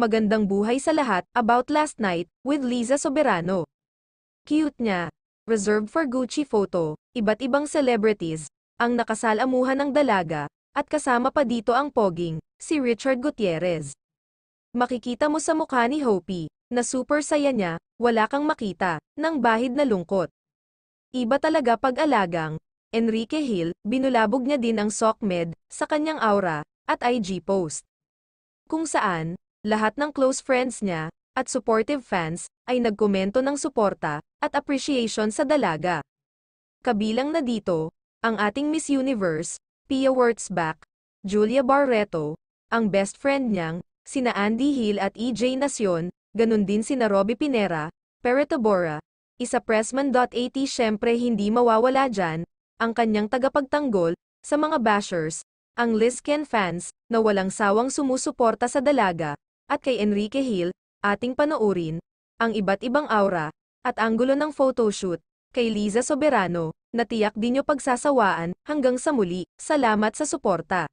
magandang buhay sa lahat, about last night, with Liza Soberano. Cute niya. Reserved for Gucci photo, iba't ibang celebrities, ang nakasalamuhan ng dalaga, at kasama pa dito ang poging, si Richard Gutierrez. Makikita mo sa mukha ni Hopi, na super saya niya, wala kang makita, ng bahid na lungkot. Iba talaga pag-alagang, Enrique Hill, binulabog niya din ang SOCMED, sa kanyang aura, at IG post. Kung saan, lahat ng close friends niya, at supportive fans, ay nagkomento ng suporta, at appreciation sa dalaga. Kabilang na dito, ang ating Miss Universe, Pia Wurtzbach, Julia Barreto, ang best friend niyang, sina Andy Hill at EJ Nacion, ganun din sina Robbie Pinera, Pere Tabora, isa Pressman.at. Syempre hindi mawawala dyan, ang kanyang tagapagtanggol, sa mga bashers, ang Liz Ken fans, na walang sawang sumusuporta sa dalaga, at kay Enrique Hill, ating panoorin, ang iba't ibang aura, at anggulo ng photoshoot, kay Liza Soberano, na tiyak di nyo pagsasawaan, hanggang sa muli, salamat sa suporta.